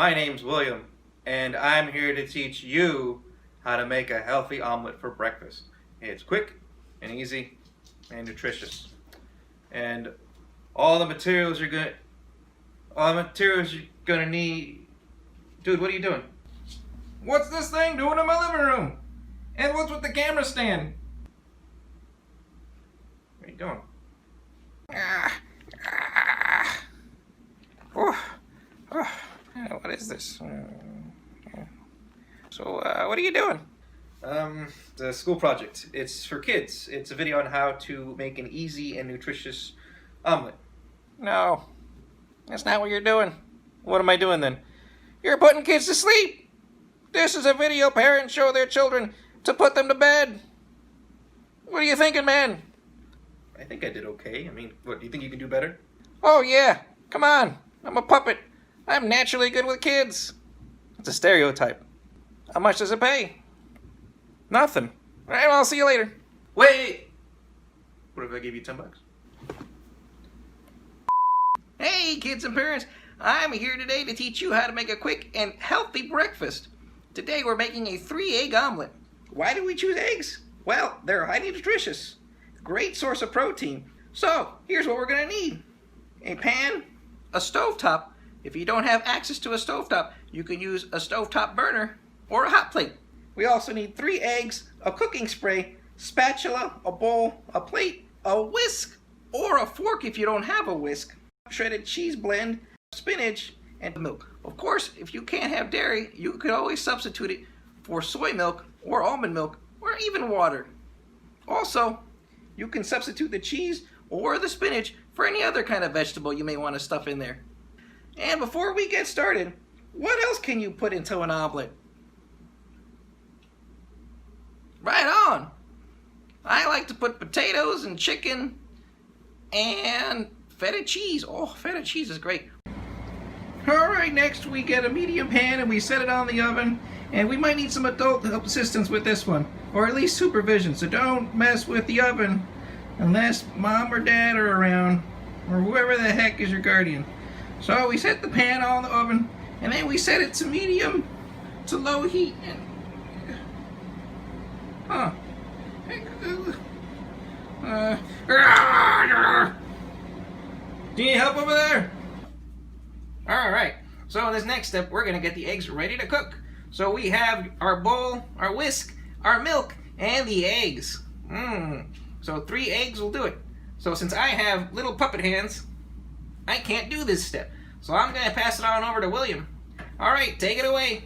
My name's William, and I'm here to teach you how to make a healthy omelet for breakfast. It's quick and easy and nutritious. And all the materials you're gonna need. Dude, what are you doing? What's this thing doing in my living room? And what's with the camera stand? What are you doing? What is this? What are you doing? The school project. It's for kids. It's a video on how to make an easy and nutritious omelet. No, that's not what you're doing. What am I doing then? You're putting kids to sleep. This is a video parents show their children to put them to bed. What are you thinking, man? I think I did okay. I mean, what, do you think you can do better? Oh yeah, come on. I'm a puppet. I'm naturally good with kids. It's a stereotype. How much does it pay? Nothing. All right, well, I'll see you later. Wait! What if I gave you $10? Hey, kids and parents. I'm here today to teach you how to make a quick and healthy breakfast. Today we're making a 3-egg omelet. Why do we choose eggs? Well, they're highly nutritious. Great source of protein. So, here's what we're going to need. A pan, a stovetop. If you don't have access to a stovetop, you can use a stovetop burner or a hot plate. We also need 3 eggs, a cooking spray, spatula, a bowl, a plate, a whisk, or a fork if you don't have a whisk, shredded cheese blend, spinach, and milk. Of course, if you can't have dairy, you could always substitute it for soy milk or almond milk or even water. Also, you can substitute the cheese or the spinach for any other kind of vegetable you may want to stuff in there. And before we get started, what else can you put into an omelet? Right on! I like to put potatoes and chicken and feta cheese. Oh, feta cheese is great. Alright, next we get a medium pan and we set it on the oven. And we might need some adult help assistance with this one, or at least supervision. So don't mess with the oven unless mom or dad are around, or whoever the heck is your guardian. So we set the pan on the oven, and then we set it to medium to low heat. Do you need help over there? Alright, so in this next step, we're going to get the eggs ready to cook. So we have our bowl, our whisk, our milk, and the eggs. So 3 eggs will do it. So since I have little puppet hands, I can't do this step. So I'm going to pass it on over to William. Alright, take it away.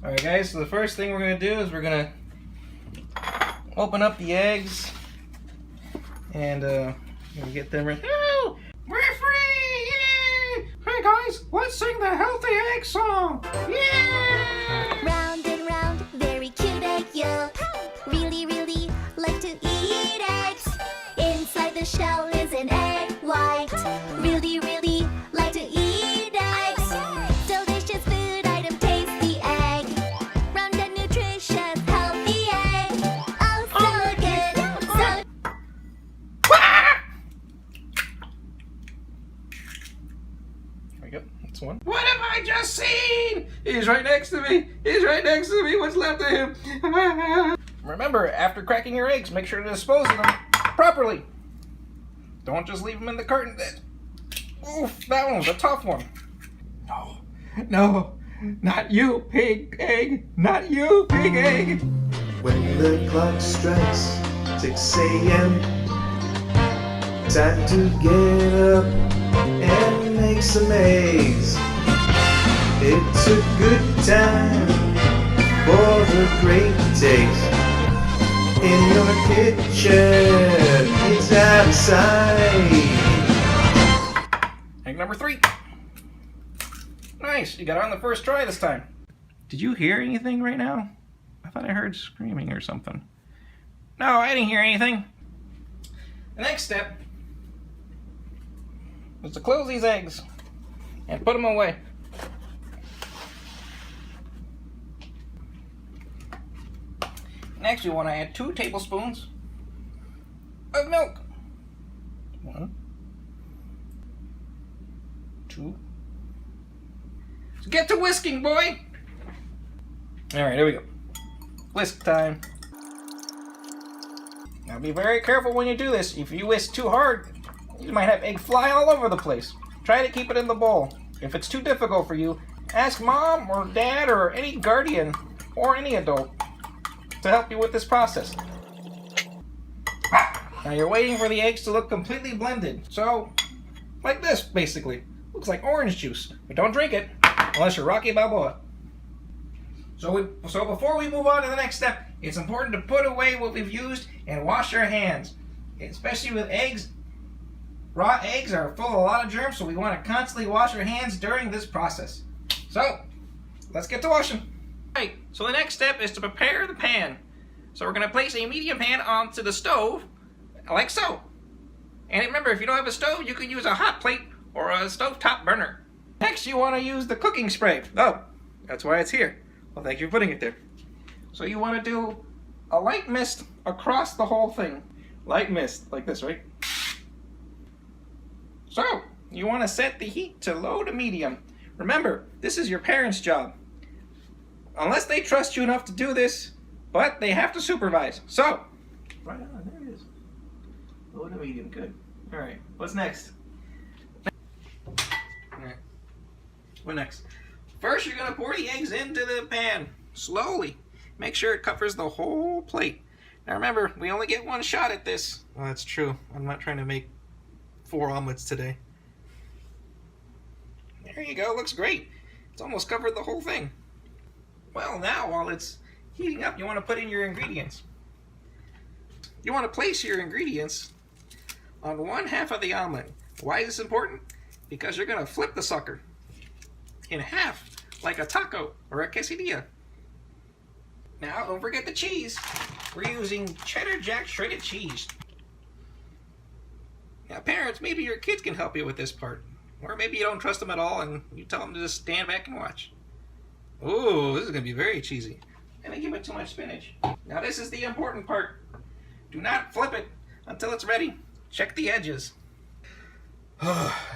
Alright guys, so the first thing we're going to do is we're going to open up the eggs. And get them ready. Oh, we're free! Yay! Hey guys, let's sing the Healthy Egg song! Yeah! Round and round, very cute egg yolk. Really, really like to eat eggs. Inside the shell is an egg white. Really, really like to eat eggs. Delicious food item, tasty egg. Round and nutritious, healthy egg. Oh, so good, so... There we go, that's one. What have I just seen? He's right next to me. He's right next to me. What's left of him? Remember, after cracking your eggs, make sure to dispose of them properly. Don't just leave them in the carton. Oof, that one was a tough one. No, no, not you, pig egg. Not you, pig egg. When the clock strikes 6 a.m., time to get up and make some eggs. It's a good time for a great taste. In your kitchen, it's outside. Egg number 3. Nice, you got it on the first try this time. Did you hear anything right now? I thought I heard screaming or something. No, I didn't hear anything. The next step is to close these eggs and put them away. Next, we want to add 2 tablespoons of milk. 1, 2, So get to whisking, boy! Alright, here we go. Whisk time. Now be very careful when you do this. If you whisk too hard, you might have egg fly all over the place. Try to keep it in the bowl. If it's too difficult for you, ask mom or dad or any guardian or any adult to help you with this process. Now you're waiting for the eggs to look completely blended. So, like this, basically. Looks like orange juice. But don't drink it, unless you're Rocky Balboa. So before we move on to the next step, it's important to put away what we've used and wash our hands. Especially with eggs. Raw eggs are full of a lot of germs, so we want to constantly wash our hands during this process. So, let's get to washing. Alright, so the next step is to prepare the pan. So we're going to place a medium pan onto the stove, like so. And remember, if you don't have a stove, you can use a hot plate or a stovetop burner. Next, you want to use the cooking spray. Oh, that's why it's here. Well, thank you for putting it there. So you want to do a light mist across the whole thing. Light mist, like this, right? So, you want to set the heat to low to medium. Remember, this is your parents' job. Unless they trust you enough to do this, but they have to supervise. So, right on, there it is. Low to medium, good. All right, what's next? All right. What next? First, you're going to pour the eggs into the pan, slowly. Make sure it covers the whole plate. Now remember, we only get one shot at this. Well, that's true. I'm not trying to make 4 omelets today. There you go, looks great. It's almost covered the whole thing. Well, now while it's heating up, you want to put in your ingredients. You want to place your ingredients on one half of the omelet. Why is this important? Because you're going to flip the sucker in half, like a taco or a quesadilla. Now, don't forget the cheese. We're using cheddar jack shredded cheese. Now, parents, maybe your kids can help you with this part. Or maybe you don't trust them at all and you tell them to just stand back and watch. Ooh, this is going to be very cheesy. And I give it too much spinach. Now, this is the important part. Do not flip it until it's ready. Check the edges.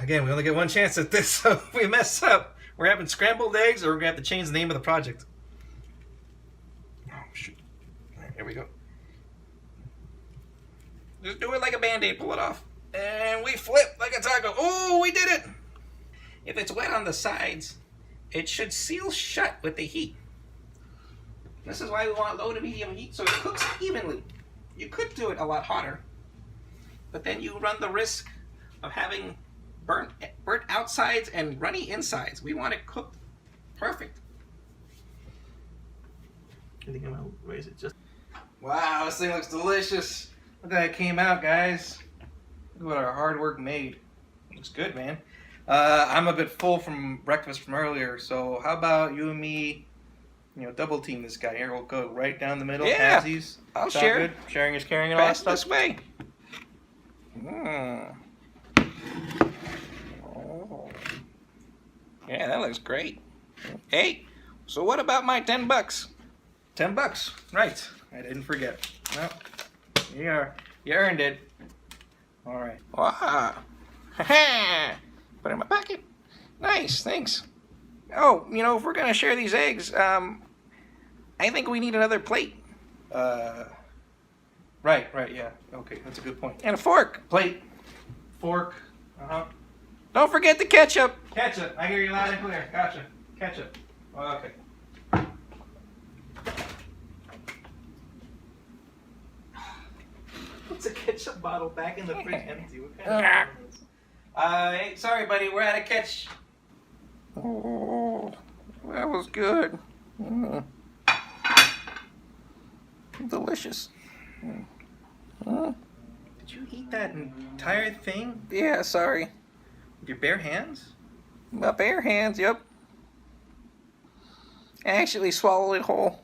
Again, we only get one chance at this, so if we mess up, we're having scrambled eggs or we're going to have to change the name of the project. Oh, shoot. All right, here we go. Just do it like a Band-Aid, pull it off. And we flip like a taco. Oh, we did it! If it's wet on the sides, it should seal shut with the heat. This is why we want low to medium heat, so it cooks evenly. You could do it a lot hotter, but then you run the risk of having burnt outsides and runny insides. We want it cooked perfect. I think I'm gonna raise it just. Wow, this thing looks delicious. Look how it came out, guys. Look what our hard work made. Looks good, man. I'm a bit full from breakfast from earlier, so how about you and me, double team this guy here. We'll go right down the middle. Yeah, Halfsies. I'll share. Good. Sharing is caring and all that Pass stuff. this way. Oh. Yeah, that looks great. Hey, so what about my $10? $10. Right. I didn't forget. Well, you earned it. All right. Wow. Put it in my pocket. Nice, thanks. Oh, if we're going to share these eggs, I think we need another plate. Right, yeah. Okay, that's a good point. And a fork. Plate, fork, Don't forget the ketchup. Ketchup. I hear you loud and clear. Gotcha. Ketchup. Okay. What's a ketchup bottle back in the fridge empty? What kind of problem is this? Hey, sorry, buddy. We're out of ketchup. Oh, that was good. Delicious. Did you eat that entire thing Yeah, sorry. with your bare hands? My bare hands, yep. I actually swallowed it whole.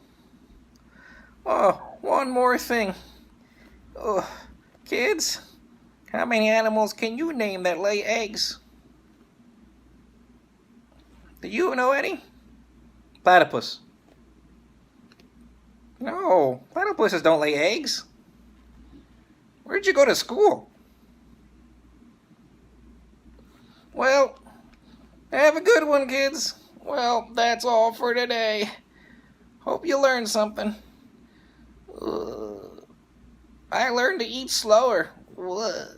Oh, one more thing. Oh, kids, how many animals can you name that lay eggs? Do you know any? Platypus. No, platypuses don't lay eggs. Where'd you go to school? Well, have a good one, kids. Well, that's all for today. Hope you learned something. I learned to eat slower. What?